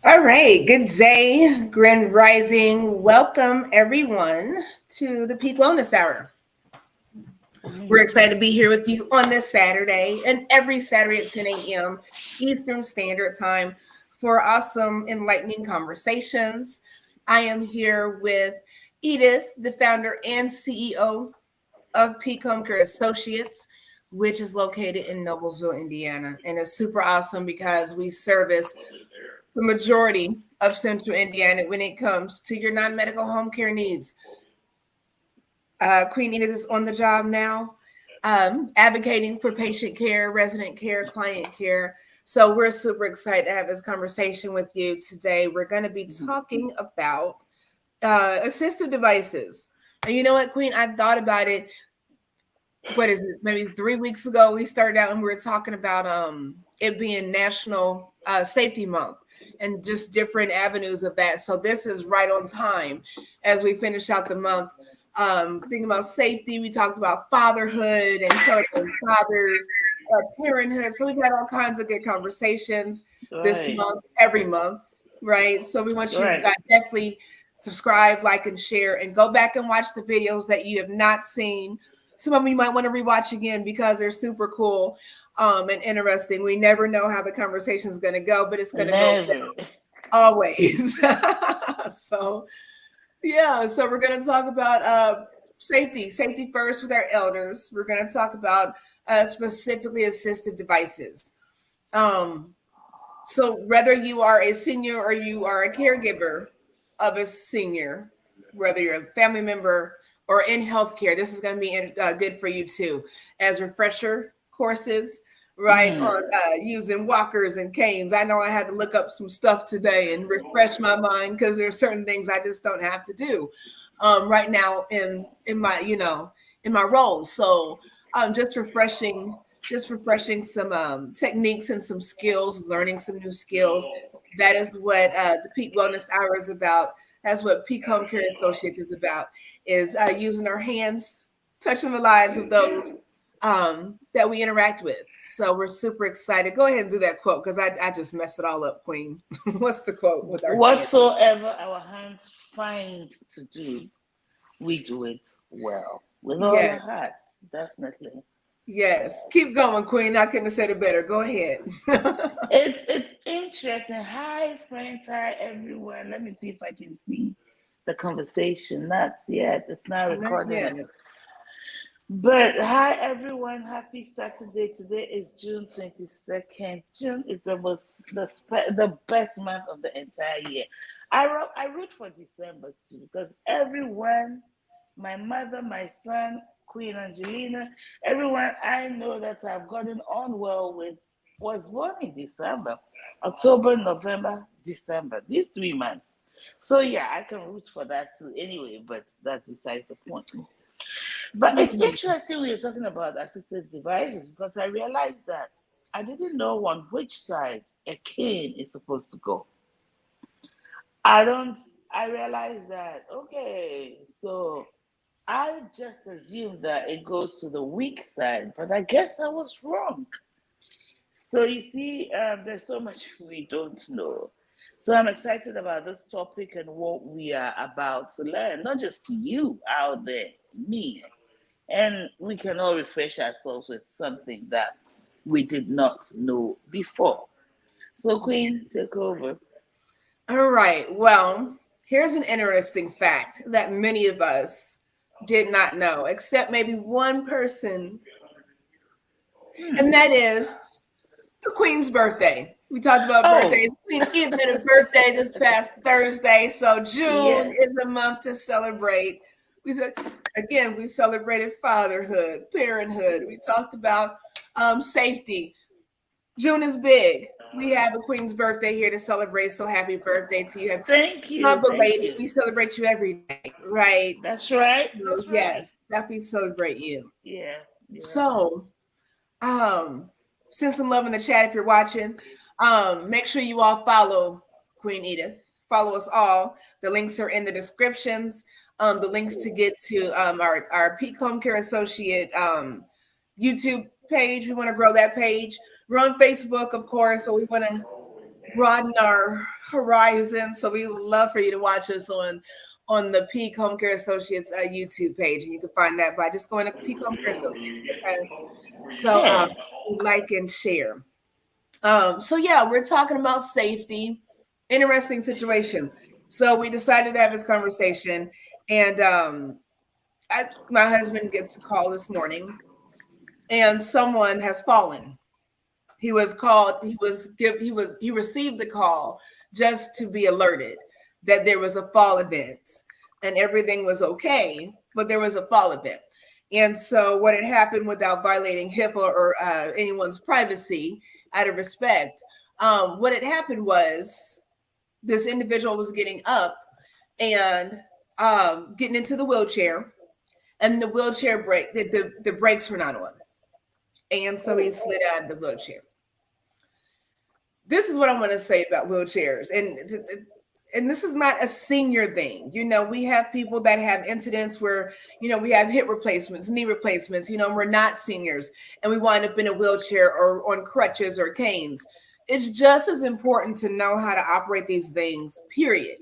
All right, good day, Grand Rising. Welcome everyone to the Peak Wellness Hour. We're excited to be here with you on this Saturday and every Saturday at 10 a.m. Eastern Standard Time for awesome, enlightening conversations. I am here with Edith, the founder and CEO of Peak Homecare Associates, which is located in Noblesville, Indiana. And it's super awesome because we service the majority of Central Indiana when it comes to your non-medical home care needs. Queen Edith is on the job now, advocating for patient care, resident care, client care. So we're super excited to have this conversation with you today. We're going to be talking about assistive devices. And you know what, Queen? I thought about it. What is it? Maybe 3 weeks ago, we started out and we were talking about it being National Safety Month and just different avenues of that. So this is right on time as we finish out the month. Thinking about safety, we talked about fatherhood and celebrating fathers, parenthood. So we've had all kinds of good conversations this month, every month, right? So we want you to definitely subscribe, like, and share, and go back and watch the videos that you have not seen. Some of them you might want to rewatch again because they're super cool and interesting. We never know how the conversation is going to go, but it's going to go always. So we're going to talk about safety first with our elders. We're going to talk about specifically assistive devices. So whether you are a senior or you are a caregiver of a senior, whether you're a family member or in healthcare, this is going to be good for you too, as refresher courses, right? On using walkers and canes. I know I had to look up some stuff today and refresh my mind because there are certain things I just don't have to do right now in my in my role. So just refreshing some techniques and some skills, learning some new skills. That is what the Peak Wellness Hour is about. That's what Peak Home Care Associates is about, is using our hands, touching the lives of those that we interact with. So we're super excited. Go ahead and do that quote because I just messed it all up, Queen. What's the quote with our whatsoever our hands find to do, we do it well. With all our hearts, definitely. Yes. Keep going, Queen. I couldn't have said it better. Go ahead. It's interesting. Hi, friends. Hi, everyone. Let me see if I can see the conversation. Not yet. It's not recording. But hi, everyone. Happy Saturday. Today is June 22nd. June is the best month of the entire year. I root for December too because everyone, my mother, my son, Queen Angelina, everyone I know that I've gotten on well with was born in December, October, November, December, these 3 months. So yeah, I can root for that too anyway, but that's besides the point. But it's interesting when you're talking about assistive devices because I realized that I didn't know on which side a cane is supposed to go. I realized that, okay, so I just assumed that it goes to the weak side, but I guess I was wrong. So you see, there's so much we don't know. So I'm excited about this topic and what we are about to learn, not just you out there, me. And we can all refresh ourselves with something that we did not know before. So Queen, take over. All right. Well, here's an interesting fact that many of us did not know, except maybe one person, and that is the Queen's birthday. We talked about birthdays. Queen Edith had a birthday this past Thursday, so June is a month to celebrate. We celebrated fatherhood, parenthood. We talked about safety. June is big. We have a Queen's birthday here to celebrate. So happy birthday to you. Thank you. Not belated. We celebrate you every day, right? That's right. Yes, definitely celebrate you. Yeah. So, send some love in the chat if you're watching. Make sure you all follow Queen Edith. Follow us all. The links are in the descriptions. The links to get to our Peak Home Care Associate YouTube page. We want to grow that page. We're on Facebook, of course, but we want to broaden our horizon. So we would love for you to watch us on the Peak Home Care Associates YouTube page, and you can find that by just going to Peak Home Care Associates. Okay, so Yeah. like and share. So yeah, we're talking about safety. Interesting situation. So we decided to have this conversation, and my husband gets a call this morning, and someone has fallen. He was called. He received the call just to be alerted that there was a fall event, and everything was okay, but there was a fall event. And so, what had happened, without violating HIPAA or anyone's privacy, out of respect, what had happened was this individual was getting up and getting into the wheelchair, and the wheelchair brake, the brakes were not on, and so he slid out of the wheelchair. This is what I want to say about wheelchairs, and this is not a senior thing. We have people that have incidents where we have hip replacements, knee replacements. We're not seniors, and we wind up in a wheelchair or on crutches or canes. It's just as important to know how to operate these things, period.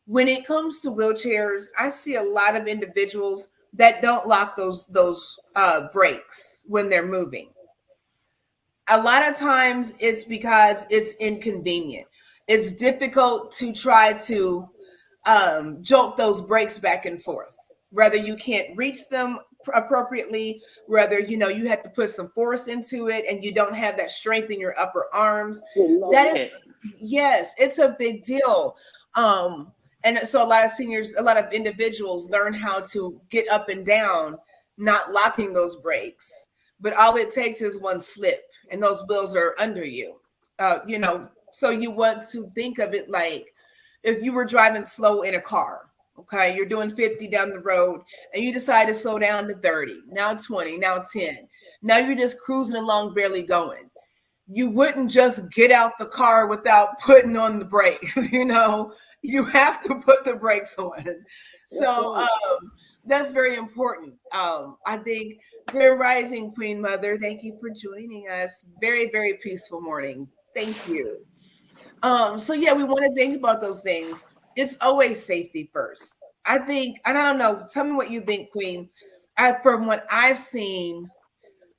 When it comes to wheelchairs, I see a lot of individuals that don't lock those brakes when they're moving. A lot of times it's because it's inconvenient. It's difficult to try to jolt those brakes back and forth. Whether you can't reach them appropriately, whether you have to put some force into it, and you don't have that strength in your upper arms. That is, yes, it's a big deal. And so a lot of seniors, a lot of individuals learn how to get up and down, not locking those brakes. But all it takes is one slip, and those wheels are under you. So you want to think of it like if you were driving slow in a car. Okay, you're doing 50 down the road, and you decide to slow down to 30, now 20, now 10. Now you're just cruising along, barely going. You wouldn't just get out the car without putting on the brakes. You have to put the brakes on. So that's very important. I think Grand Rising, Queen Mother, thank you for joining us. Very, very peaceful morning. Thank you. So yeah, we want to think about those things. It's always safety first. I think, and I don't know, tell me what you think, Queen. From what I've seen,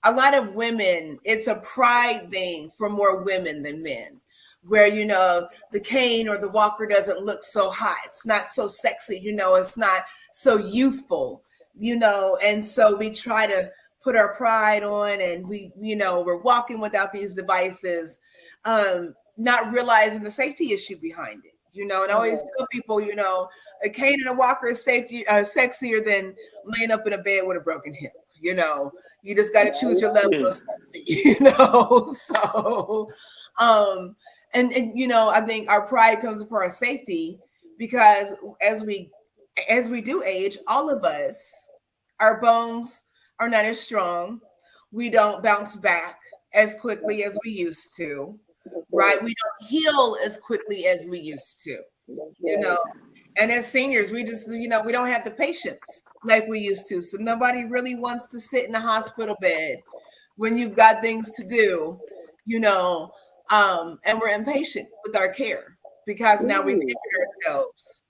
a lot of women, it's a pride thing for more women than men, where the cane or the walker doesn't look so hot, it's not so sexy, it's not so youthful, and so we try to put our pride on, and we're walking without these devices, not realizing the safety issue behind it. And I always tell people, a cane and a walker is sexier than laying up in a bed with a broken hip. You just got to choose your level of sexy. So, and I think our pride comes from our safety, because as we do age, all of us, our bones are not as strong. We don't bounce back as quickly as we used to, right? We don't heal as quickly as we used to, And as seniors, we just, we don't have the patience like we used to. So nobody really wants to sit in a hospital bed when you've got things to do, and we're impatient with our care, because now we've injured ourselves,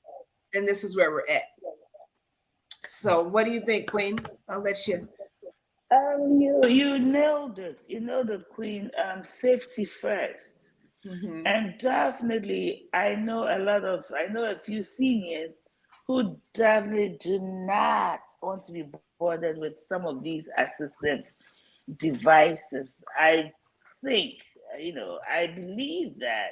and this is where we're at. So what do you think, Queen? I'll let you. You nailed it. You nailed it, Queen. Safety first. Mm-hmm. And definitely, I know a few seniors who definitely do not want to be bothered with some of these assistive devices. I think, I believe that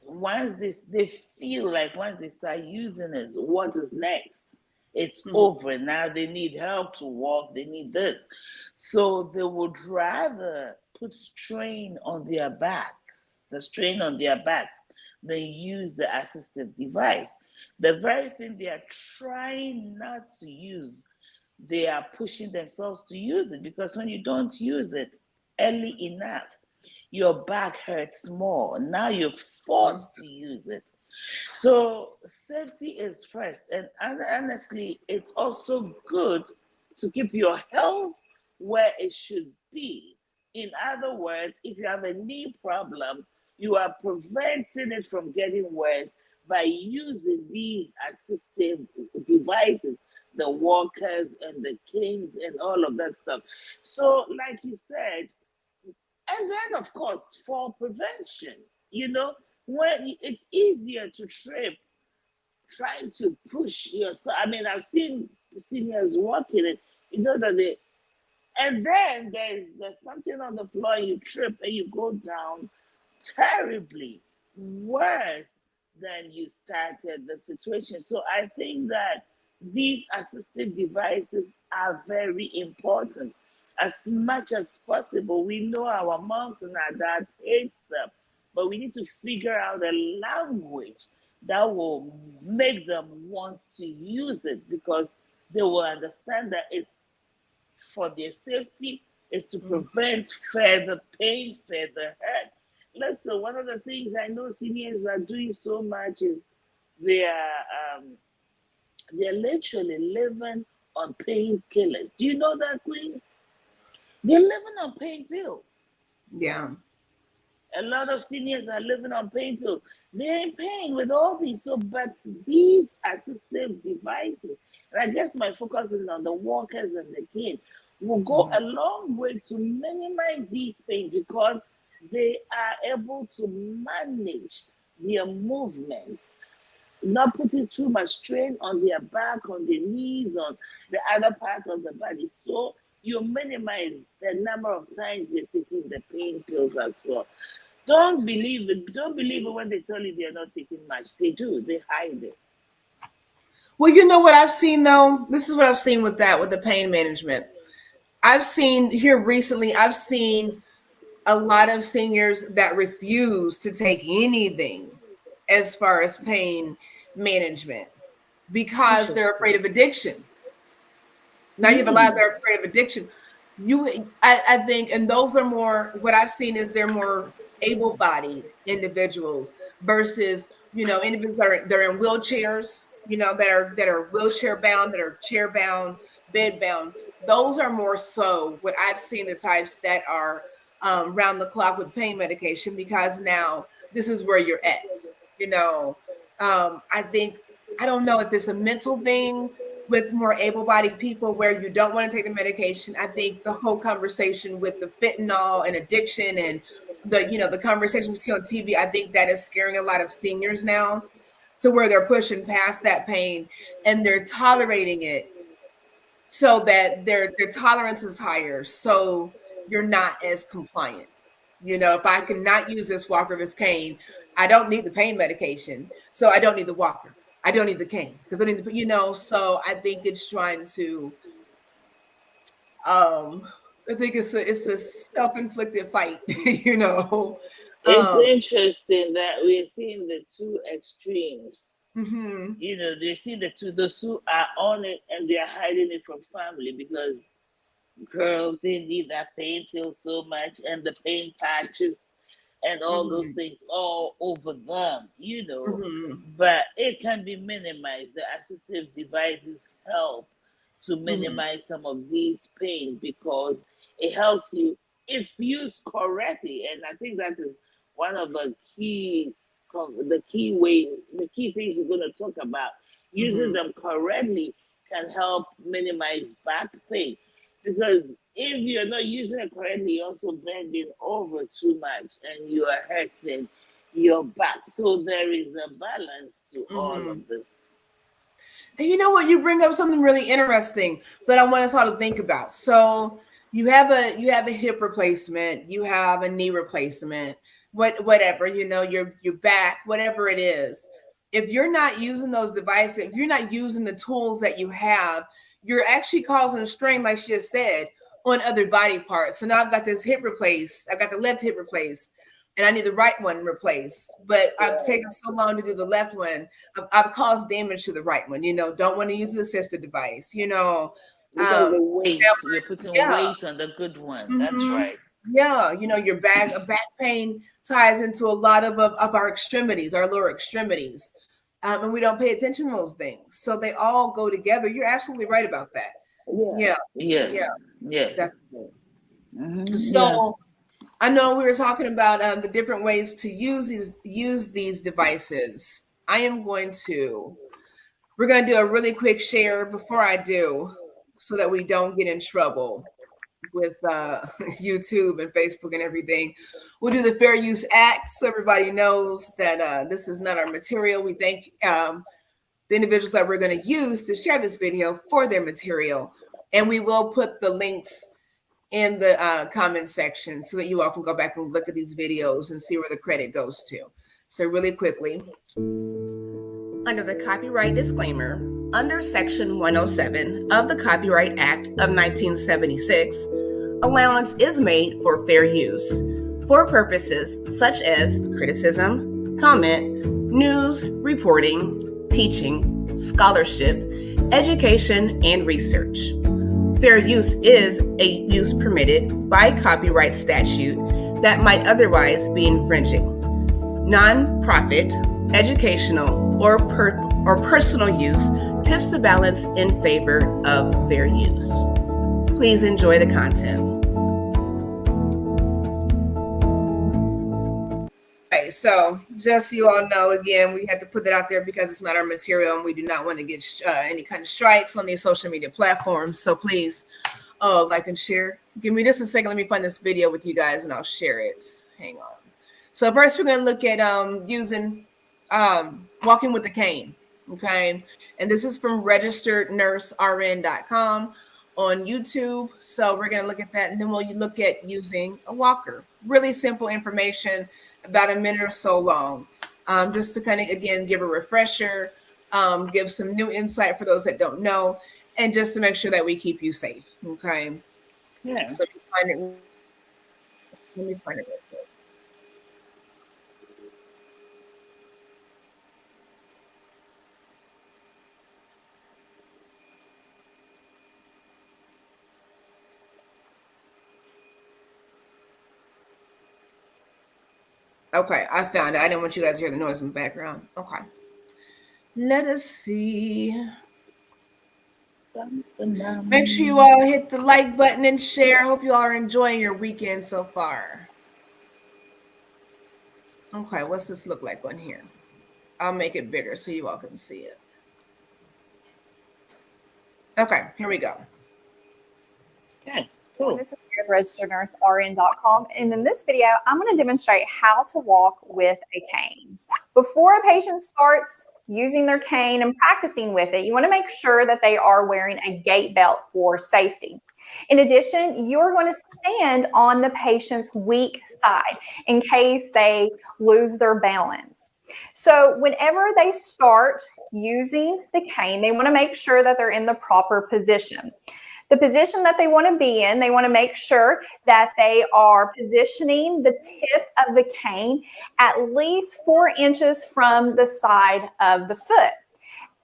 once they feel like once they start using it, what is next? It's over. Now they need help to walk. They need this. So they would rather put strain on their backs, than use the assistive device. The very thing they are trying not to use, they are pushing themselves to use it, because when you don't use it early enough, your back hurts more. Now you're forced to use it. So safety is first. And honestly, it's also good to keep your health where it should be. In other words, if you have a knee problem, you are preventing it from getting worse by using these assistive devices, the walkers and the canes and all of that stuff. So, like you said, and then of course for prevention, when it's easier to trip trying to push yourself. I mean, I've seen seniors walking and that they, and then there's something on the floor and you trip and you go down terribly worse than you started the situation. So I think that these assistive devices are very important. As much as possible, we know our moms and our dads hate them, but we need to figure out a language that will make them want to use it, because they will understand that it's for their safety, is to prevent further pain, further hurt. Listen, one of the things I know seniors are doing so much is they are they're literally living on painkillers. Do you know that, Queen? They're living on pain pills. Yeah. A lot of seniors are living on pain pills. They're in pain with all these. So, but these assistive devices, and I guess my focus is on the walkers and the cane, will go a long way to minimize these pains, because they are able to manage their movements, not putting too much strain on their back, on their knees, on the other parts of the body. So you minimize the number of times they're taking the pain pills as well. Don't believe it. Don't believe it when they tell you they're not taking much. They do. They hide it. Well, you know what I've seen though? This is what I've seen with the pain management. I've seen here recently, I've seen a lot of seniors that refuse to take anything as far as pain management because they're afraid of addiction. Now you have a lot of they're afraid of addiction. I think, and those are more, what I've seen is they're more able-bodied individuals versus, individuals that are in wheelchairs, that are wheelchair bound, that are chair bound, bed bound. Those are more so what I've seen, the types that are round the clock with pain medication, because now this is where you're at. I think, I don't know if it's a mental thing with more able-bodied people where you don't want to take the medication. I think the whole conversation with the fentanyl and addiction and the conversation we see on TV, I think that is scaring a lot of seniors now to where they're pushing past that pain and they're tolerating it so that their tolerance is higher. So you're not as compliant. If I cannot use this walker, this cane, I don't need the pain medication. So I don't need the walker. I don't need the cane because I need the, so I think it's trying to, I think it's a self-inflicted fight, It's interesting that we're seeing the two extremes. They're seeing those who are on it and they're hiding it from family because, girl, they need that pain pill so much and the pain patches and all those things all over them, but it can be minimized. The assistive devices help to minimize some of these pain because it helps you if used correctly. And I think that is one of the key things we're going to talk about. Using them correctly can help minimize back pain. Because if you're not using it correctly, you're also bending over too much and you are hurting your back. So there is a balance to all of this. And you know what? You bring up something really interesting that I want us all to think about. So you have a hip replacement, you have a knee replacement, whatever, your back, whatever it is. If you're not using those devices, if you're not using the tools that you have, you're actually causing a strain, like she just said, on other body parts. So now I've got this hip replaced, I've got the left hip replaced, and I need the right one replaced. But I've taken so long to do the left one, I've caused damage to the right one. Don't want to use the assistive device. Because the weight, you're putting weight on the good one. That's right. Yeah, your back pain ties into a lot of our extremities, our lower extremities. And we don't pay attention to those things. So they all go together. You're absolutely right about that. Yeah. Yes. Yeah. Definitely. So I know we were talking about the different ways to use these devices. We're going to do a really quick share before I do, so that we don't get in trouble with YouTube and Facebook and everything. We'll do the Fair Use Act so everybody knows that this is not our material. We thank the individuals that we're going to use to share this video for their material. And we will put the links in the comment section so that you all can go back and look at these videos and see where the credit goes to. So really quickly, under the copyright disclaimer, under Section 107 of the Copyright Act of 1976, allowance is made for fair use for purposes such as criticism, comment, news, reporting, teaching, scholarship, education, and research. Fair use is a use permitted by copyright statute that might otherwise be infringing. Non-profit, educational, or personal use tips the balance in favor of fair use. Please enjoy the content. Okay, so just so you all know, again, we had to put that out there because it's not our material and we do not want to get any kind of strikes on these social media platforms. So please like and share. Give me just a second. Let me find this video with you guys and I'll share it. Hang on. So first we're going to look at using walking with a cane. Okay, and this is from registerednursern.com on YouTube. So we're going to look at that, and then we'll look at using a walker. Really simple information, about a minute or so long, just to kind of, again, give a refresher, give some new insight for those that don't know, and just to make sure that we keep you safe. Okay. Yeah. So let me find it real quick. Okay, I found it. I didn't want you guys to hear the noise in the background. Okay. Let us see. Make sure you all hit the like button and share. I hope you all are enjoying your weekend so far. Okay, what's this look like on here? I'll make it bigger so you all can see it. Okay, here we go. Okay, cool. This is with registerednursern.com, and in this video, I'm going to demonstrate how to walk with a cane. Before a patient starts using their cane and practicing with it, you want to make sure that they are wearing a gait belt for safety. In addition, you're going to stand on the patient's weak side in case they lose their balance. So whenever they start using the cane, they want to make sure that they're in the proper position. The position that they want to be in, they want to make sure that they are positioning the tip of the cane at least 4 inches from the side of the foot.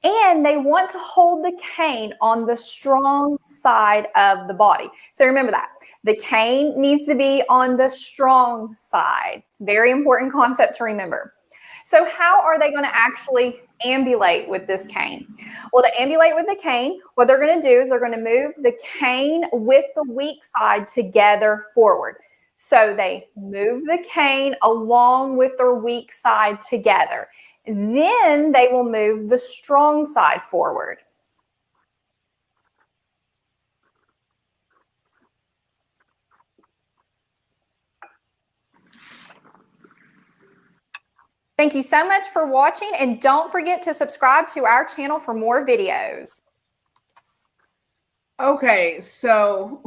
And they want to hold the cane on the strong side of the body. So remember that. The cane needs to be on the strong side. Very important concept to remember. So how are they going to actually ambulate with this cane? Well, to ambulate with the cane, what they're going to do is they're going to move the cane with the weak side together forward. So they move the cane along with their weak side together. Then they will move the strong side forward. Thank you so much for watching, and don't forget to subscribe to our channel for more videos. Okay, so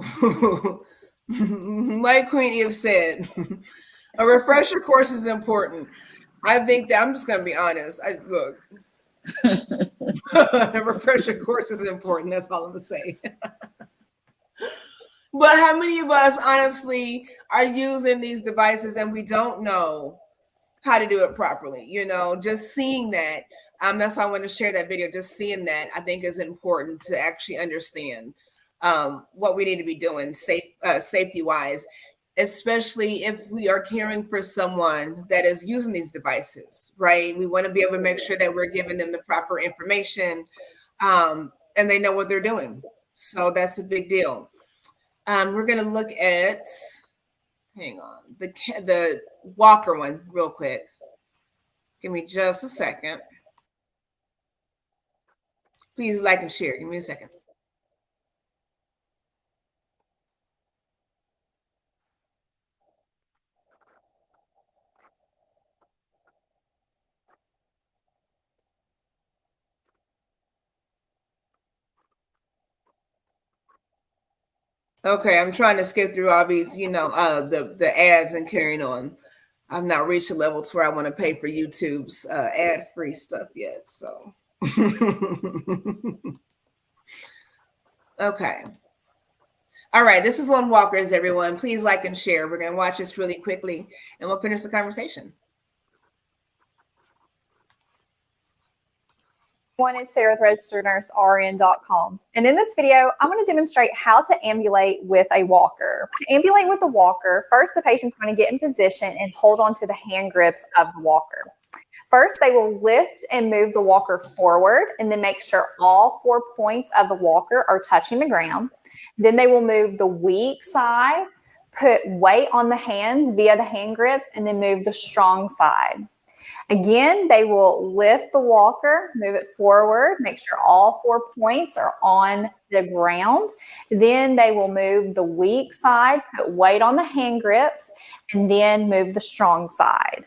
like Queen Edith said, a refresher course is important. I think that I'm just going to be honest. Look, a refresher course is important. That's all I'm going to say. But how many of us honestly are using these devices and we don't know how to do it properly? You know, just seeing that. That's why I want to share that video. Just seeing that, I think, is important to actually understand what we need to be doing safety-wise, especially if we are caring for someone that is using these devices, right? We want to be able to make sure that we're giving them the proper information and they know what they're doing. So that's a big deal. We're going to look at hang on, the walker one real quick. Give me just a second. Please like and share. Give me a second. Okay, I'm trying to skip through all these, the ads and carrying on. I've not reached a level to where I want to pay for YouTube's ad-free stuff yet. So, okay. All right, this is on walkers, everyone. Please like and share. We're going to watch this really quickly, and we'll finish the conversation. It's Sarah with registerednursern.com. And in this video, I'm going to demonstrate how to ambulate with a walker. To ambulate with a walker, first the patient's going to get in position and hold on to the hand grips of the walker. First, they will lift and move the walker forward and then make sure all 4 points of the walker are touching the ground. Then they will move the weak side, put weight on the hands via the hand grips, and then move the strong side. Again, they will lift the walker, move it forward, make sure all 4 points are on the ground. Then they will move the weak side, put weight on the hand grips, and then move the strong side.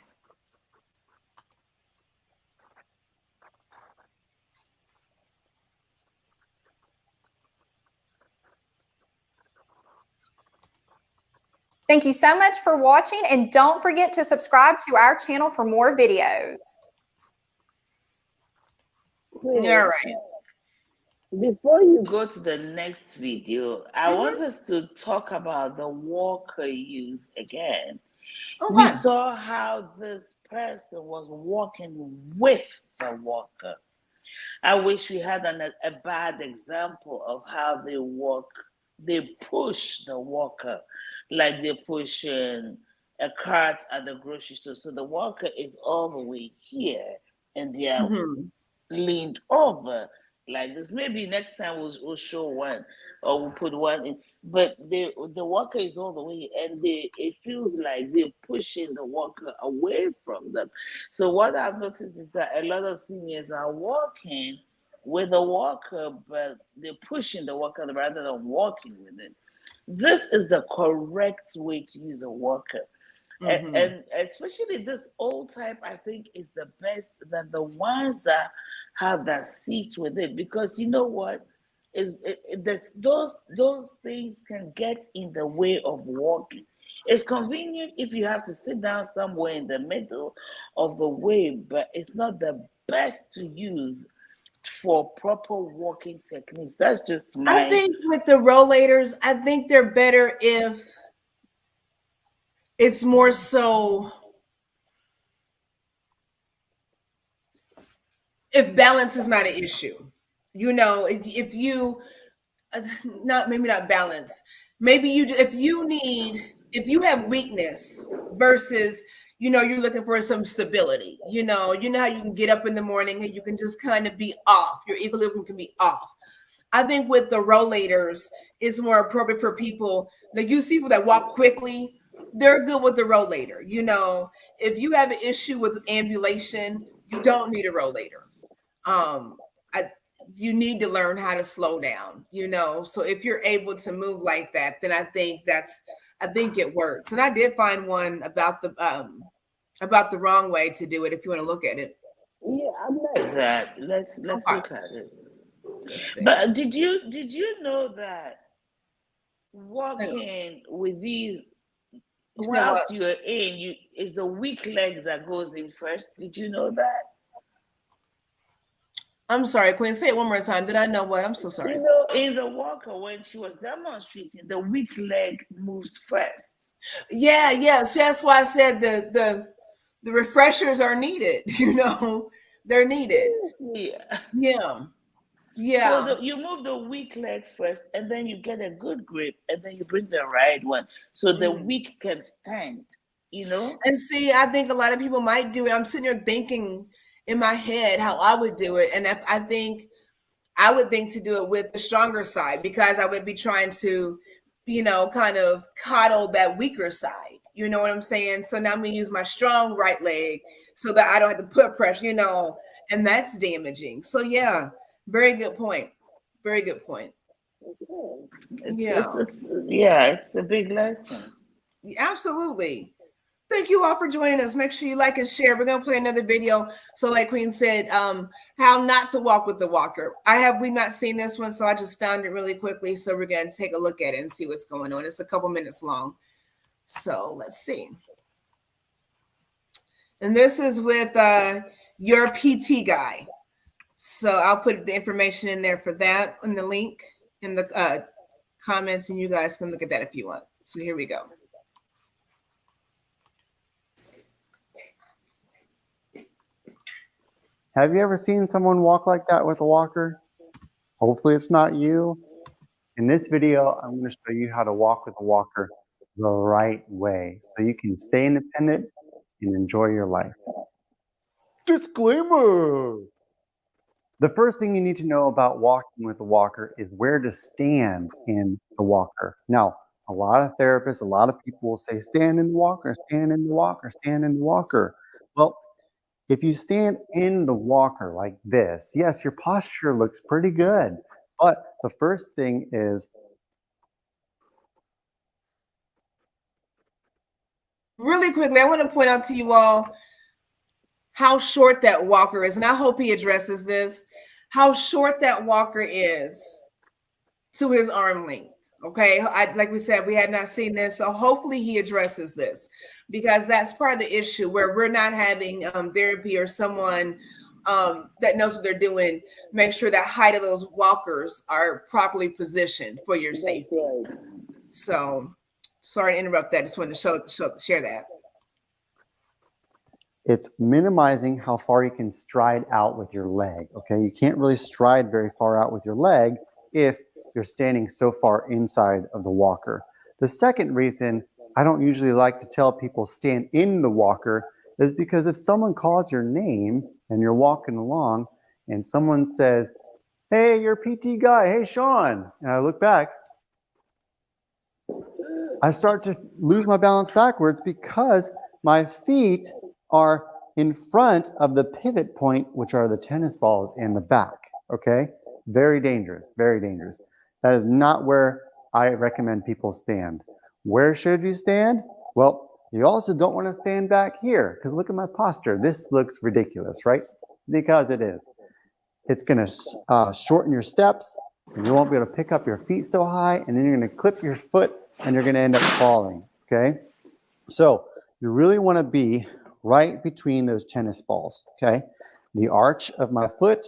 Thank you so much for watching, and don't forget to subscribe to our channel for more videos. All right. Before you go to the next video, I want us to talk about the walker use again. Okay. We saw how this person was walking with the walker. I wish we had a bad example of how they push the walker, like they're pushing a cart at the grocery store. So the walker is all the way here, and they are leaned over like this. Maybe next time we'll show one, or we'll put one in. But the walker is all the way, and it feels like they're pushing the walker away from them. So what I've noticed is that a lot of seniors are walking with a walker, but they're pushing the walker rather than walking with it. This is the correct way to use a walker. And especially this old type, I think, is the best than the ones that have that seat with it. Because you know what? Those things can get in the way of walking. It's convenient if you have to sit down somewhere in the middle of the way, but it's not the best to use for proper walking techniques. That's just my... I think with the rollators, I think they're better if it's more so if balance is not an issue. You know, if you not balance, maybe if you have weakness versus, you're looking for some stability, you know how you can get up in the morning and you can just kind of be off, your equilibrium can be off. I think with the rollators, it's more appropriate for people, like you see people that walk quickly, they're good with the rollator. If you have an issue with ambulation, you don't need a rollator. You need to learn how to slow down, so if you're able to move like that, then I think it works. And I did find one about the wrong way to do it, if you want to look at it. Yeah, I like that. Let's look at it. But did you know that walking with these, whilst you're in, is the weak leg that goes in first? Did you know that? I'm sorry, Quinn, say it one more time. Did I know what? I'm so sorry. In the walker, when she was demonstrating, the weak leg moves first. Yeah. So that's why I said the refreshers are needed. They're needed. Yeah. So you move the weak leg first, and then you get a good grip, and then you bring the right one, so the weak can stand. And see, I think a lot of people might do it. I'm sitting here thinking in my head how I would do it, and I would think to do it with the stronger side, because I would be trying to, kind of coddle that weaker side, You know what I'm saying? So now I'm gonna use my strong right leg so that I don't have to put pressure, and that's damaging. So yeah, very good point. Very good point. It's a big lesson. Absolutely. Thank you all for joining us. Make sure you like and share. We're gonna play another video. So, like Queen said, how not to walk with the walker. We've not seen this one, so I just found it really quickly. So we're gonna take a look at it and see what's going on. It's a couple minutes long. So let's see. And this is with your PT guy. So I'll put the information in there for that in the link in the comments, and you guys can look at that if you want. So here we go. Have you ever seen someone walk like that with a walker? Hopefully it's not you. In this video, I'm going to show you how to walk with a walker the right way so you can stay independent and enjoy your life. Disclaimer! The first thing you need to know about walking with a walker is where to stand in the walker. Now, a lot of therapists, a lot of people will say, stand in the walker, stand in the walker, stand in the walker. Well, if you stand in the walker like this, yes, your posture looks pretty good. But the first thing is, really quickly, I want to point out to you all how short that walker is. And I hope he addresses this, how short that walker is to his arm length. Okay. Like we said, we had not seen this. So hopefully he addresses this, because that's part of the issue where we're not having therapy or someone that knows what they're doing. Make sure that height of those walkers are properly positioned for your safety. So sorry to interrupt that. Just wanted to share that. it's minimizing how far you can stride out with your leg, okay? You can't really stride very far out with your leg if you're standing so far inside of the walker. The second reason I don't usually like to tell people stand in the walker is because if someone calls your name and you're walking along and someone says, hey, you're a PT guy, hey, Sean, and I look back, I start to lose my balance backwards because my feet are in front of the pivot point, which are the tennis balls in the back, okay? Very dangerous, very dangerous. That is not where I recommend people stand. Where should you stand? Well, you also don't want to stand back here because look at my posture. This looks ridiculous, right? Because it is. It's going to shorten your steps, and you won't be able to pick up your feet so high, and then you're going to clip your foot, and you're going to end up falling, okay? So you really want to be right between those tennis balls, okay? The arch of my foot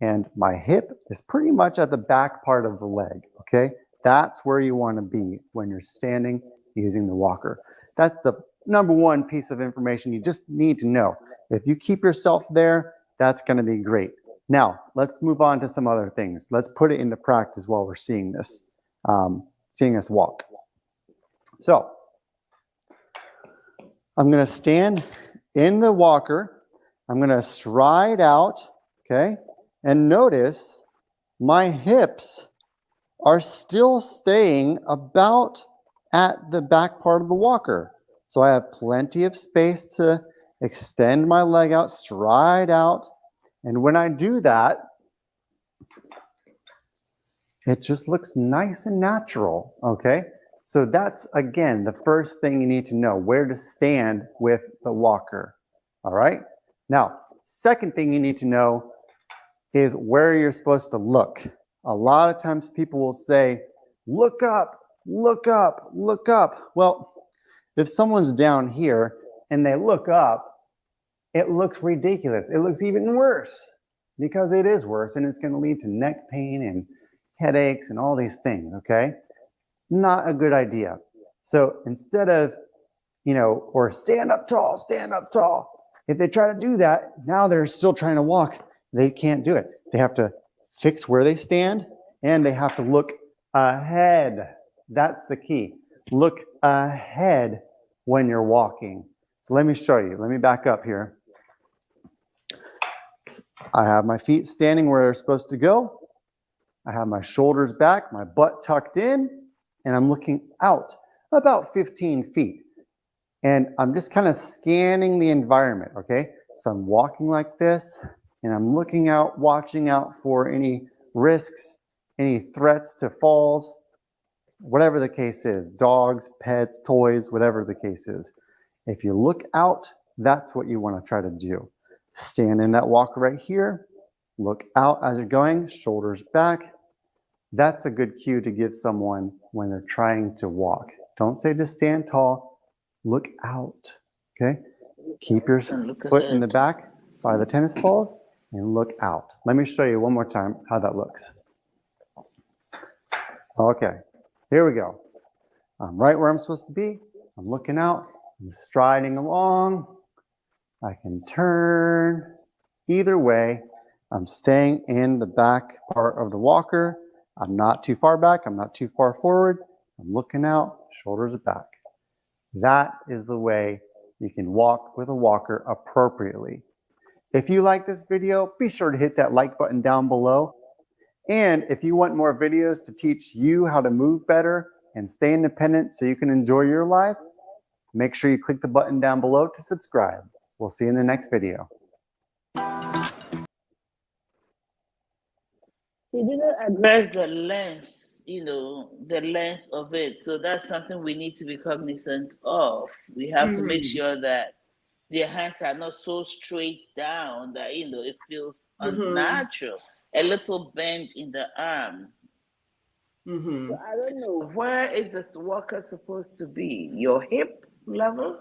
and my hip is pretty much at the back part of the leg, okay? That's where you want to be when you're standing using the walker. That's the number one piece of information you just need to know. If you keep yourself there, that's going to be great. Now, let's move on to some other things. Let's put it into practice while we're seeing this, seeing us walk. So, I'm going to stand in the walker. I'm going to stride out, okay? And notice my hips are still staying about at the back part of the walker. So I have plenty of space to extend my leg out, stride out. And when I do that, it just looks nice and natural, okay? So that's, again, the first thing you need to know, where to stand with the walker, all right? Now, second thing you need to know is where you're supposed to look. A lot of times people will say, look up, look up, look up. Well, if someone's down here and they look up, it looks ridiculous. It looks even worse because it is worse, and it's going to lead to neck pain and headaches and all these things, okay? Not a good idea. So instead of, or stand up tall, stand up tall. If they try to do that, now they're still trying to walk. They can't do it. They have to fix where they stand, and they have to look ahead. That's the key. Look ahead when you're walking. So let me show you. Let me back up here. I have my feet standing where they're supposed to go. I have my shoulders back, my butt tucked in, and I'm looking out about 15 feet. And I'm just kind of scanning the environment, okay? So I'm walking like this, and I'm looking out, watching out for any risks, any threats to falls, whatever the case is, dogs, pets, toys, whatever the case is. If you look out, that's what you want to try to do. Stand in that walk right here, look out as you're going, shoulders back. That's a good cue to give someone when they're trying to walk. Don't say just stand tall, look out, okay? Keep your foot in the back by the tennis balls and look out. Let me show you one more time how that looks. Okay, here we go. I'm right where I'm supposed to be. I'm looking out, I'm striding along. I can turn either way. I'm staying in the back part of the walker. I'm not too far back, I'm not too far forward. I'm looking out, shoulders are back. That is the way you can walk with a walker appropriately. If you like this video, be sure to hit that like button down below. And if you want more videos to teach you how to move better and stay independent so you can enjoy your life, make sure you click the button down below to subscribe. We'll see you in the next video. He didn't address the length, the length of it. So that's something we need to be cognizant of. We have to make sure that their hands are not so straight down that, it feels unnatural. A little bend in the arm. So I don't know, where is this walker supposed to be? Your hip level?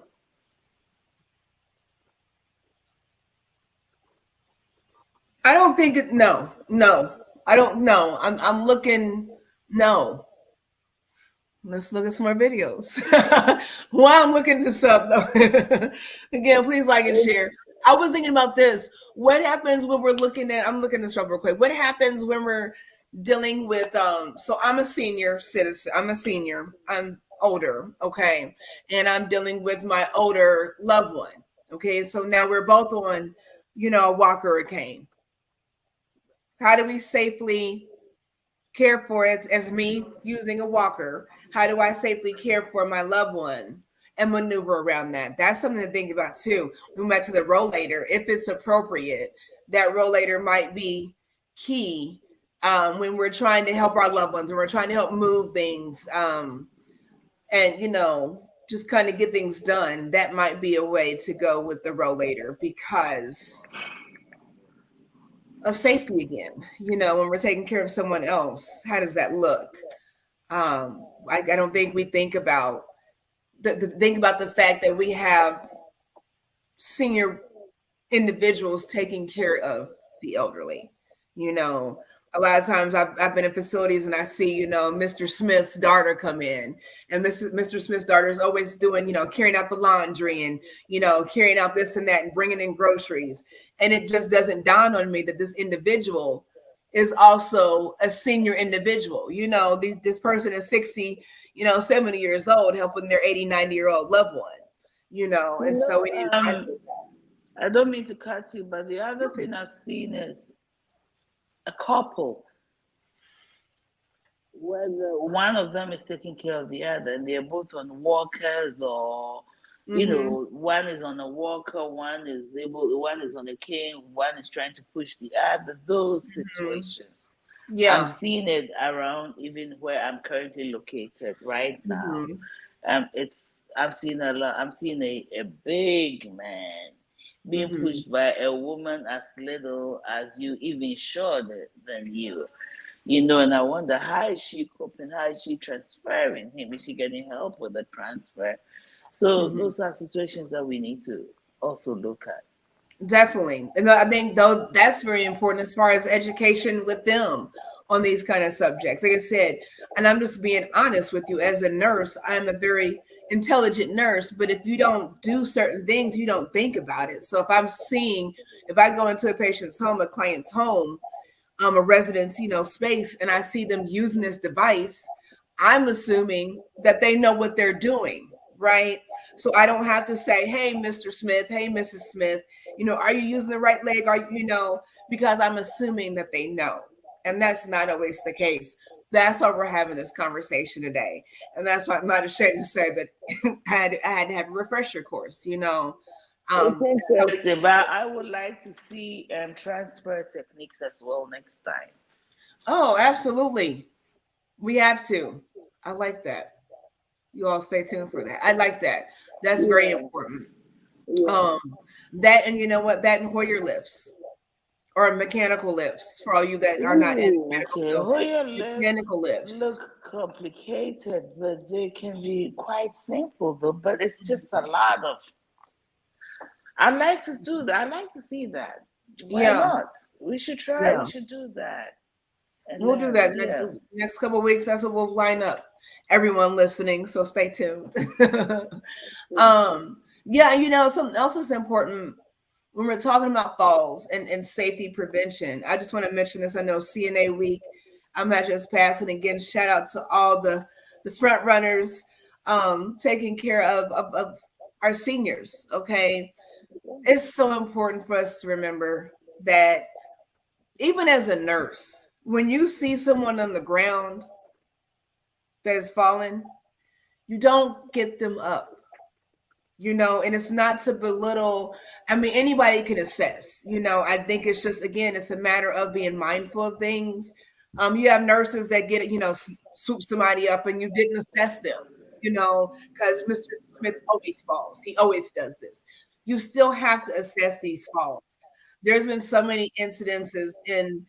I don't think it. No. I don't know. I'm looking. No. Let's look at some more videos. While I'm looking this up, though, again, please like and share. I was thinking about this. What happens when we're looking at? I'm looking this up real quick. What happens when we're dealing with? So I'm a senior citizen. I'm a senior. I'm older. Okay, and I'm dealing with my older loved one. Okay, so now we're both on, a walker or a cane. How do we safely care for it as me using a walker? How do I safely care for my loved one and maneuver around that? That's something to think about too. We went back to the rollator. If it's appropriate, that rollator might be key when we're trying to help our loved ones and we're trying to help move things and, just kind of get things done. That might be a way to go with the rollator because of safety again, when we're taking care of someone else. How does that look? I don't think we think about the fact that we have senior individuals taking care of the elderly. A lot of times I've been in facilities and I see, Mr. Smith's daughter come in, and Mr. Smith's daughter is always doing, carrying out the laundry and, carrying out this and that and bringing in groceries. And it just doesn't dawn on me that this individual is also a senior individual. This person is 60, 70 years old, helping their 80, 90-year-old loved one, and so I don't mean to cut you, but the other thing I've seen is a couple where one of them is taking care of the other and they're both on walkers or one is on a walker, one is on a cane, one is trying to push the other. Those situations, I'm seeing it around even where I'm currently located right now. I'm seeing a lot. I'm seeing a big man being pushed by a woman as little as you, even shorter than you. And I wonder, how is she coping? How is she transferring him? Is she getting help with the transfer? So those are situations that we need to also look at. Definitely. And I think though that's very important as far as education with them on these kind of subjects. Like I said, and I'm just being honest with you, as a nurse, I'm a very intelligent nurse, but if you don't do certain things, you don't think about it. So if I go into a patient's home, a client's home, a residence, space, and I see them using this device, I'm assuming that they know what they're doing, right? So I don't have to say, hey, Mr. Smith, hey, Mrs. Smith, are you using the right leg? Because I'm assuming that they know. And that's not always the case. That's why we're having this conversation today. And that's why I'm not ashamed to say that I had to have a refresher course, you know. It's interesting, but I would like to see transfer techniques as well next time. Oh, absolutely. We have to. I like that. You all stay tuned for that. I like that. That's very important. Yeah. That, and you know what? That and Hoyer lifts or mechanical lifts for all you that are not in Ooh, medical okay. field. Hoyer lifts Mechanical lifts. look complicated, but they can be quite simple though. But it's just a lot of. I like to do that. I like to see that. Why not? We should try. Yeah. We should do that. And We'll do that yeah. next couple of weeks. That's what we'll line up. Everyone listening, so stay tuned. Yeah, you know, something else is important when we're talking about falls and safety prevention. I just want to mention this. I know CNA week, I'm not just passing again. Shout out to all the front runners taking care of our seniors. Okay. It's so important for us to remember that even as a nurse, when you see someone on the ground that is fallen, you don't get them up. You know, and it's not to belittle. I mean, anybody can assess. You know, I think it's just, again, it's a matter of being mindful of things. You have nurses that get it, you know, swoop somebody up and you didn't assess them, you know, because Mr. Smith always falls. He always does this. You still have to assess these falls. There's been so many incidences in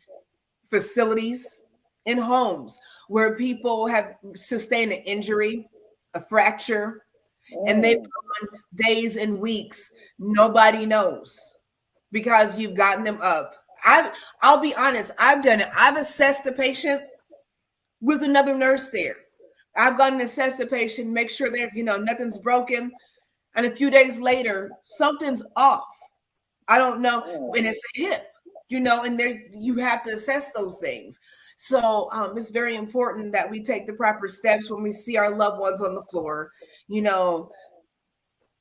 facilities, in homes, where people have sustained an injury, a fracture, and they've gone days and weeks. Nobody knows because you've gotten them up. I'll be honest, I've done it. I've assessed a patient with another nurse there. I've gone and assessed the patient, make sure that, you know, nothing's broken. And a few days later, something's off. I don't know. And it's a hip, you know, and there you have to assess those things. So it's very important that we take the proper steps when we see our loved ones on the floor. You know,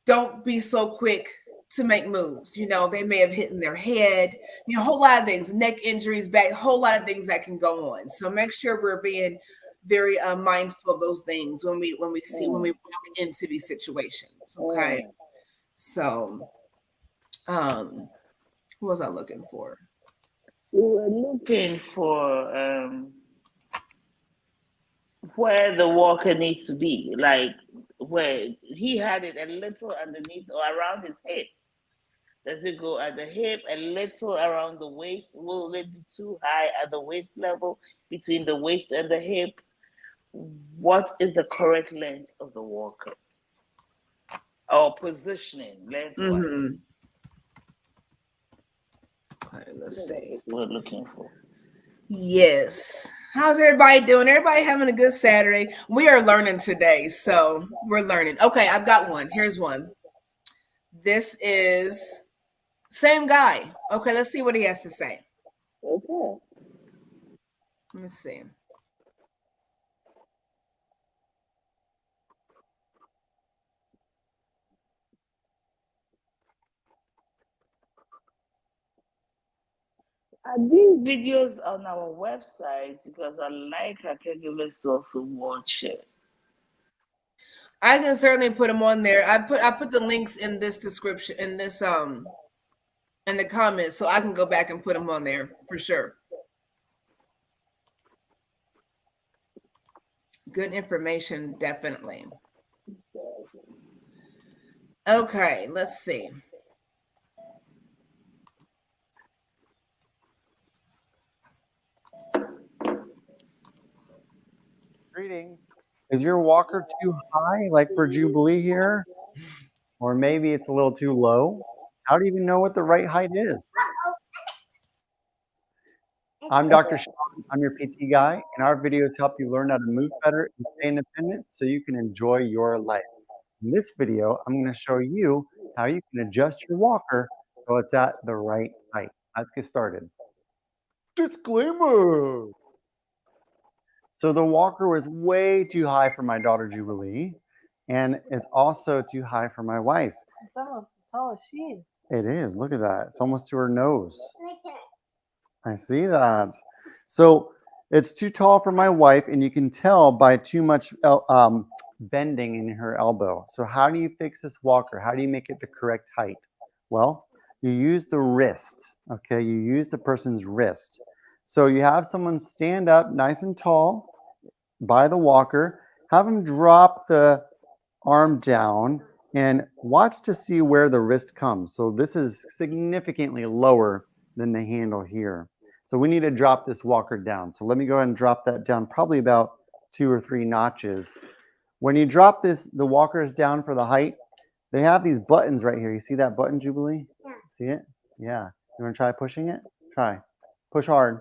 don't be so quick to make moves. You know, they may have hit in their head, you know, a whole lot of things, neck injuries, back, a whole lot of things that can go on. So make sure we're being very mindful of those things when we walk into these situations. Okay. So what was I looking for? We were looking for where the walker needs to be, like where he had it a little underneath or around his hip. Does it go at the hip, a little around the waist? Will it be too high at the waist level, between the waist and the hip? What is the correct length of the walker? Or positioning, lengthwise? Mm-hmm. Okay, let's see. We're looking for. Yes. How's everybody doing? Everybody having a good Saturday? We are learning today, so we're learning. Okay, I've got one. Here's one. This is same guy. Okay, let's see what he has to say. Okay. Let me see. Are these videos on our website? Because I like our caregivers to also watch it. I can certainly put them on there. I put the links in this description, in this in the comments, so I can go back and put them on there for sure. Good information, definitely. Okay, let's see. Greetings. Is your walker too high, like for Jubilee here? Or maybe it's a little too low? How do you even know what the right height is? I'm Dr. Sean. I'm your PT guy, and our videos help you learn how to move better and stay independent so you can enjoy your life. In this video, I'm going to show you how you can adjust your walker so it's at the right height. Let's get started. Disclaimer! So the walker was way too high for my daughter Jubilee, and it's also too high for my wife. It's almost as tall as she is. It is. Look at that. It's almost to her nose. I see that. So It's too tall for my wife, and you can tell by too much bending in her elbow. So how do you fix this walker? How do you make it the correct height? Well, you use the wrist, okay? You use the person's wrist. So you have someone stand up nice and tall by the walker, have them drop the arm down, and watch to see where the wrist comes. So this is significantly lower than the handle here. So we need to drop this walker down. So let me go ahead and drop that down probably about 2 or 3 notches. When you drop the walkers down for the height, they have these buttons right here. You see that button, Jubilee? Yeah. See it? Yeah. You want to try pushing it? Try. Push hard.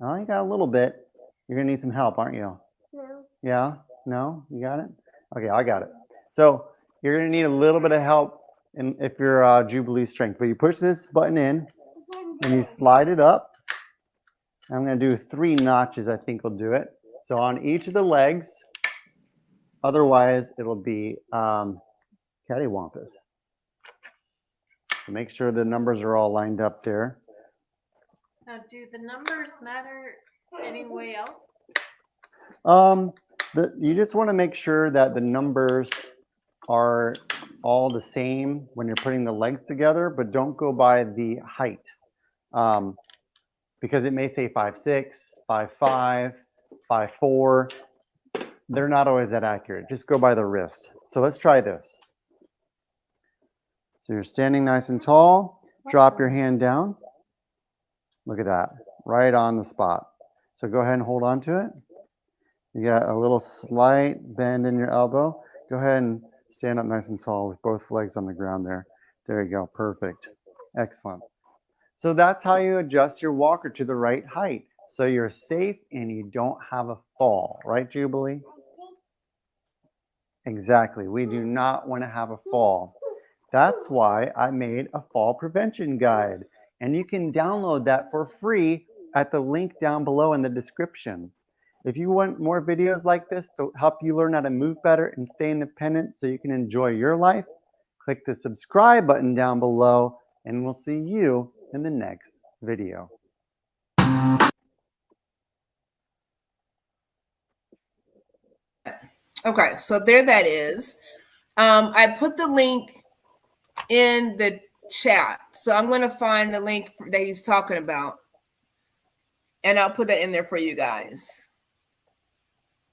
Oh, you got a little bit. You're going to need some help, aren't you? No. Yeah? No? You got it? Okay, I got it. So you're going to need a little bit of help if you're Jubilee strength. But you push this button in, and you slide it up. I'm going to do 3 notches, I think will do it. So on each of the legs, otherwise it'll be cattywampus. So make sure the numbers are all lined up there. Now, do the numbers matter any way else? You just want to make sure that the numbers are all the same when you're putting the legs together, but don't go by the height. Because it may say 5'6", 5'5", 5'4". They're not always that accurate. Just go by the wrist. So let's try this. So you're standing nice and tall. Drop your hand down. Look at that, right on the spot. So go ahead and hold on to it. You got a little slight bend in your elbow. Go ahead and stand up nice and tall with both legs on the ground there. There you go, perfect. Excellent. So that's how you adjust your walker to the right height. So you're safe and you don't have a fall, right, Jubilee? Exactly. We do not want to have a fall. That's why I made a fall prevention guide. And you can download that for free at the link down below in the description. If you want more videos like this to help you learn how to move better and stay independent so you can enjoy your life, click the subscribe button down below, and we'll see you in the next video. Okay, so there that is. I put the link in the chat. So I'm going to find the link that he's talking about. And I'll put that in there for you guys.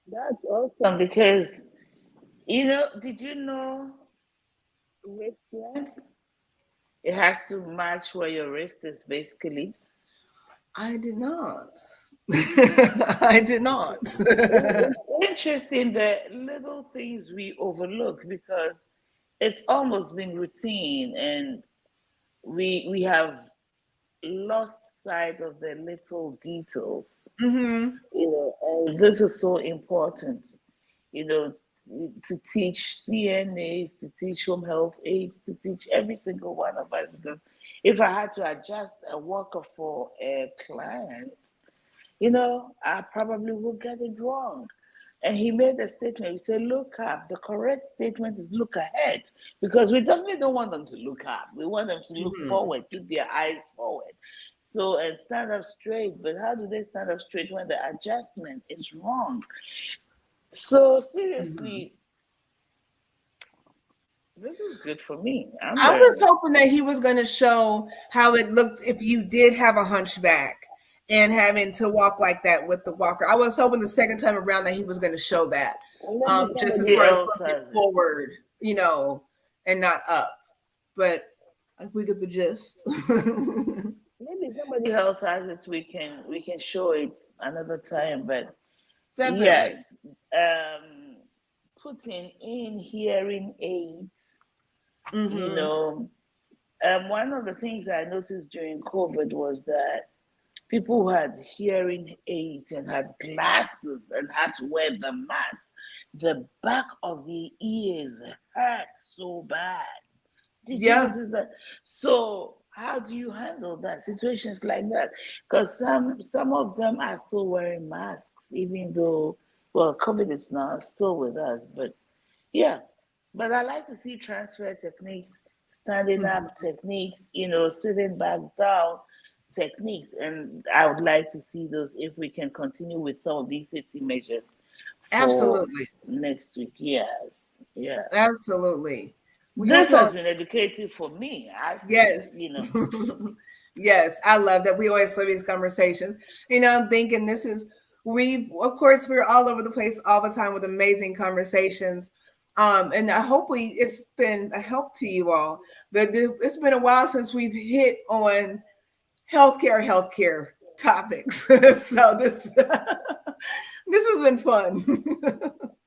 That's awesome because, did you know wrist length? It has to match where your wrist is basically. I did not. I did not. It's interesting the little things we overlook because it's almost been routine and we have lost sight of the little details. Mm-hmm. And this is so important, to teach CNAs, to teach home health aides, to teach every single one of us. Because if I had to adjust a walker for a client, I probably would get it wrong. And he made a statement. He said, look up. The correct statement is look ahead. Because we definitely don't want them to look up. We want them to look forward, keep their eyes forward. So, and stand up straight. But how do they stand up straight when the adjustment is wrong? So, seriously, this is good for me. I was hoping that he was going to show how it looked if you did have a hunchback and having to walk like that with the walker. I was hoping the second time around that he was going to show that, just as far as looking forward, and not up. But we get the gist. Maybe somebody else has it. We can show it another time. But definitely. Yes, putting in hearing aids. Mm-hmm. One of the things I noticed during COVID was that people who had hearing aids and had glasses and had to wear the mask, the back of the ears hurt so bad. Did you notice that? So how do you handle that? Situations like that? Because some of them are still wearing masks, even though, COVID is now still with us. But yeah, but I like to see transfer techniques, standing up techniques, sitting back down, techniques, and I would like to see those if we can continue with some of these safety measures for Absolutely. next week. Yes, yes. Absolutely. This has been educative for me. Yes. You know. Yes, I love that. We always have these conversations. I'm thinking of course, we're all over the place all the time with amazing conversations. And hopefully it's been a help to you all. It's been a while since we've hit on healthcare topics. So this this has been fun.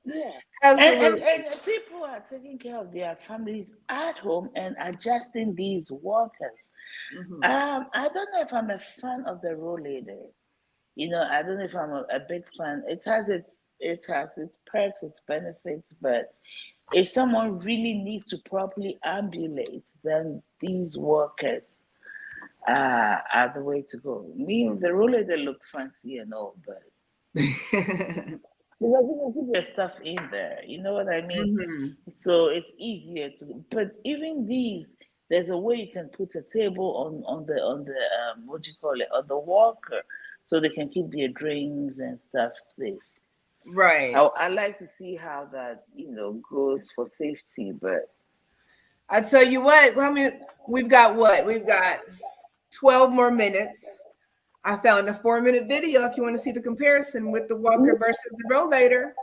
Yeah. Absolutely. And people are taking care of their families at home and adjusting these workers. Mhm. I don't know if I'm a fan of the rollator. I don't know if I'm a big fan. It has its perks, its benefits, but if someone really needs to properly ambulate, then these workers are the way to go. The rollator look fancy and all, but because you can put your stuff in there, you know what I mean? Mhm. So it's easier to. But even these, there's a way you can put a table on the what do you call it, on the walker, so they can keep their drinks and stuff safe. Right. I like to see how that goes for safety, but I tell you what, we've got what? We've got 12 more minutes. I found a 4-minute video if you want to see the comparison with the walker versus the rollator.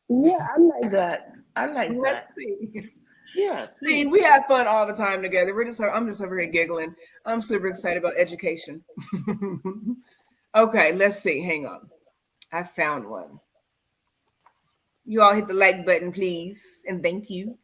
yeah, I like that. I like that. Let's see. Yeah, See, please. we have fun all the time together. I'm just over here giggling. I'm super excited about education. Okay, let's see. Hang on. I found one. You all hit the like button, please, and thank you.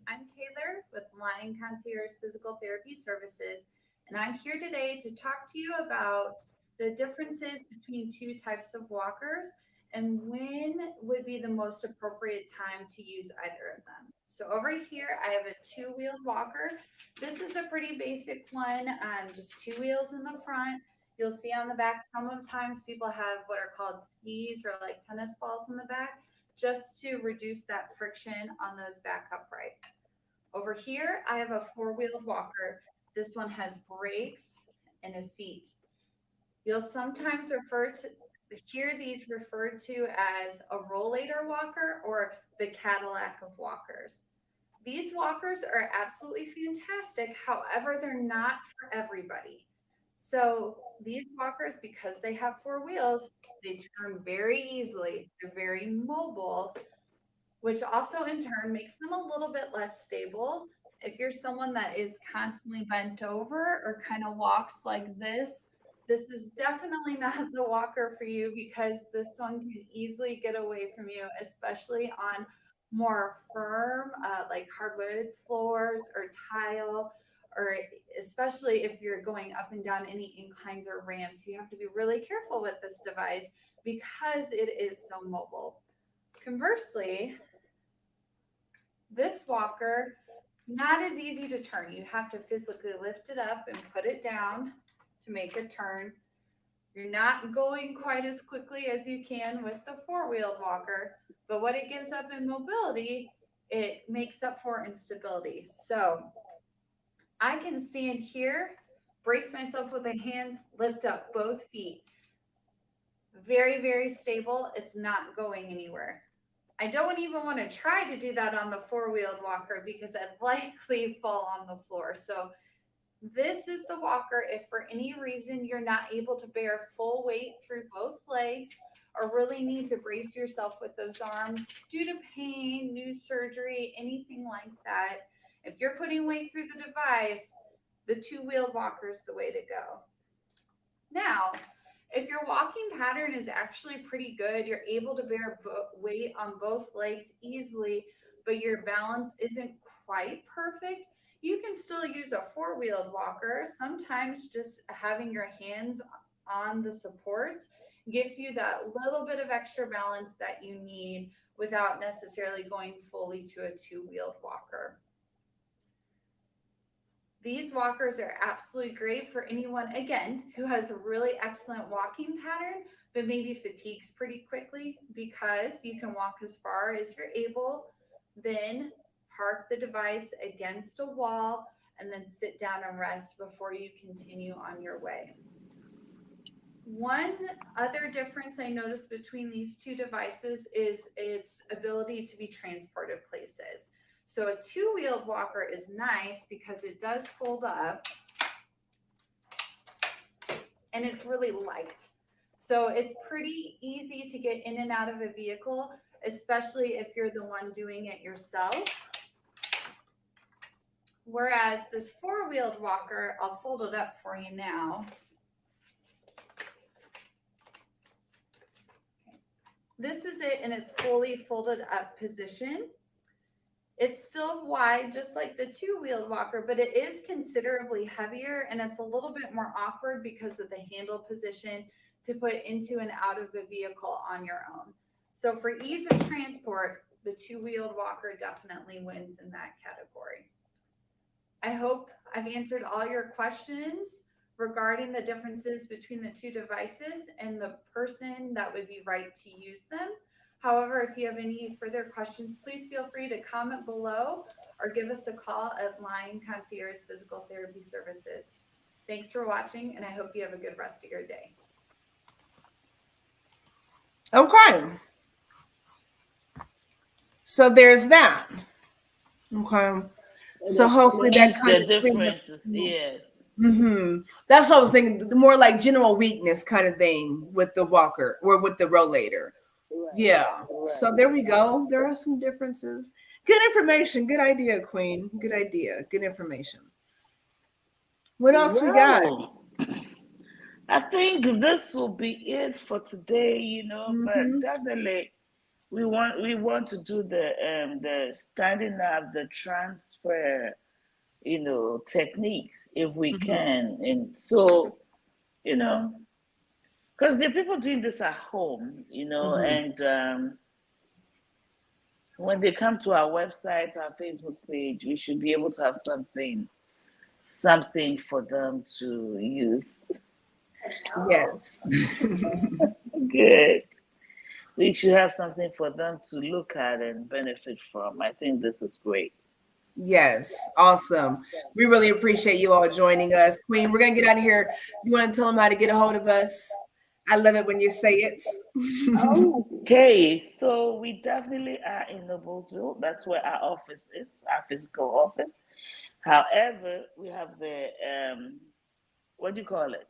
I'm Taylor with Lion Concierge Physical Therapy Services, and I'm here today to talk to you about the differences between two types of walkers and when would be the most appropriate time to use either of them. So over here, I have a two-wheeled walker. This is a pretty basic one, just two wheels in the front. You'll see on the back, sometimes people have what are called skis or like tennis balls in the back, just to reduce that friction on those back uprights. Over here, I have a four-wheeled walker. This one has brakes and a seat. You'll sometimes hear these referred to as a rollator walker or the Cadillac of walkers. These walkers are absolutely fantastic. However, they're not for everybody. So these walkers, because they have four wheels, they turn very easily. They're very mobile, which also in turn makes them a little bit less stable. If you're someone that is constantly bent over or kind of walks like this is definitely not the walker for you because this one can easily get away from you, especially on more firm, like hardwood floors or tile, or especially if you're going up and down any inclines or ramps. You have to be really careful with this device because it is so mobile. Conversely, this walker, not as easy to turn. You have to physically lift it up and put it down to make a turn. You're not going quite as quickly as you can with the four-wheeled walker, but what it gives up in mobility, it makes up for instability. So I can stand here, brace myself with the hands, lift up both feet. Very, very stable. It's not going anywhere. I don't even want to try to do that on the four-wheeled walker because I'd likely fall on the floor. So this is the walker if for any reason you're not able to bear full weight through both legs or really need to brace yourself with those arms due to pain, new surgery, anything like that. If you're putting weight through the device, the two-wheeled walker is the way to go. Now, if your walking pattern is actually pretty good, you're able to bear weight on both legs easily, but your balance isn't quite perfect, you can still use a four-wheeled walker. Sometimes just having your hands on the supports gives you that little bit of extra balance that you need without necessarily going fully to a two-wheeled walker. These walkers are absolutely great for anyone, again, who has a really excellent walking pattern, but maybe fatigues pretty quickly, because you can walk as far as you're able, then park the device against a wall, and then sit down and rest before you continue on your way. One other difference I noticed between these two devices is its ability to be transported places. So a two-wheeled walker is nice because it does fold up and it's really light. So it's pretty easy to get in and out of a vehicle, especially if you're the one doing it yourself. Whereas this four-wheeled walker, I'll fold it up for you now. This is it in its fully folded up position. It's still wide, just like the two-wheeled walker, but it is considerably heavier, and it's a little bit more awkward because of the handle position to put into and out of the vehicle on your own. So for ease of transport, the two-wheeled walker definitely wins in that category. I hope I've answered all your questions regarding the differences between the two devices and the person that would be right to use them. However, if you have any further questions, please feel free to comment below or give us a call at Line Concierge Physical Therapy Services. Thanks for watching, and I hope you have a good rest of your day. Okay. So there's that. Okay. So hopefully that kind the of differences, yes. That's what I was thinking. More like general weakness kind of thing with the walker or with the rollator. Right. Yeah. Right. So there we go. There are some differences. Good information. Good idea, Queen. Good idea. Good information. What else we got? I think this will be it for today, but definitely we want to do the standing up, the transfer, techniques if we can. And so, because there are people doing this at home, and when they come to our website, our Facebook page, we should be able to have something for them to use. Yes. Good. We should have something for them to look at and benefit from. I think this is great. Yes, awesome. We really appreciate you all joining us. Queen, we're going to get out of here. You want to tell them how to get a hold of us? I love it when you say it. Okay, so we definitely are in Noblesville. That's where our office is, our physical office. However, we have the, what do you call it?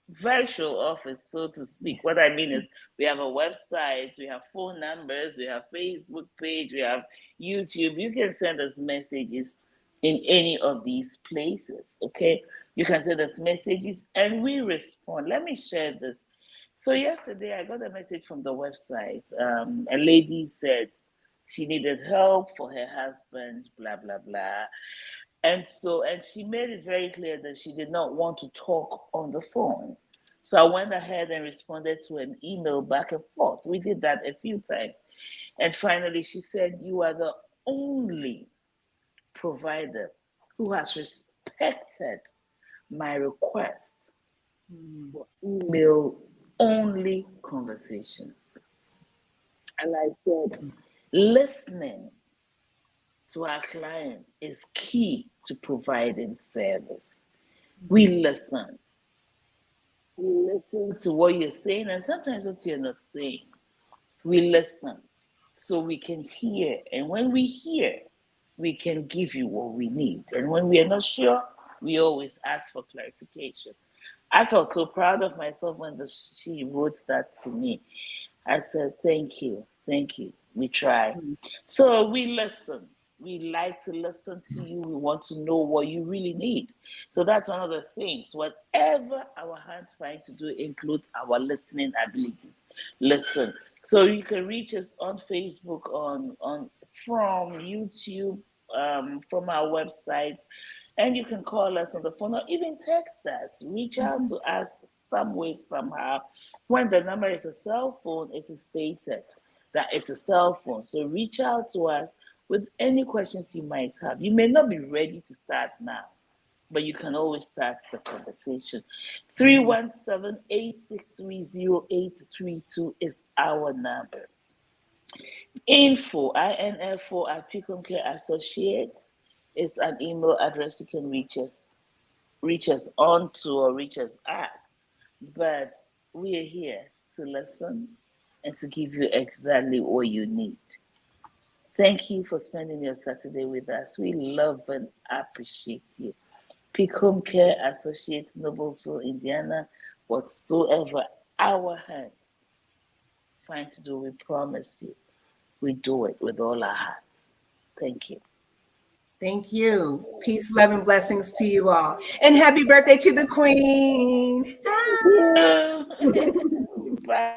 Virtual office, so to speak. What I mean is we have a website, we have phone numbers, we have Facebook page, we have YouTube. You can send us messages in any of these places, okay? You can send us messages and we respond. Let me share this. So yesterday I got a message from the website. A lady said she needed help for her husband, blah, blah, blah. And she made it very clear that she did not want to talk on the phone. So I went ahead and responded to an email back and forth. We did that a few times. And finally, she said, "You are the only provider who has respected my request for email-only conversations." And I said, listening to our clients is key to providing service. We listen. We listen to what you're saying and sometimes what you're not saying. We listen so we can hear. And when we hear, we can give you what we need. And when we are not sure, we always ask for clarification. I felt so proud of myself when she wrote that to me. I said, thank you. We try. So we listen. We like to listen to you. We want to know what you really need. So that's one of the things. Whatever our hands find to do includes our listening abilities. Listen. So you can reach us on Facebook, from YouTube, from our website, and you can call us on the phone or even text us. Reach out to us some way, somehow. When the number is a cell phone, it is stated that it's a cell phone. So reach out to us with any questions you might have. You may not be ready to start now, but you can always start the conversation. 317-863-0832 is our number. Info at Homecare Associates is an email address you can reach us onto or reach us at. But we are here to listen and to give you exactly what you need. Thank you for spending your Saturday with us. We love and appreciate you. Homecare Associates, Noblesville, Indiana, whatsoever our hands find to do, we promise you, we do it with all our hearts. Thank you. Thank you. Peace, love, and blessings to you all. And happy birthday to the Queen. Thank you. Bye.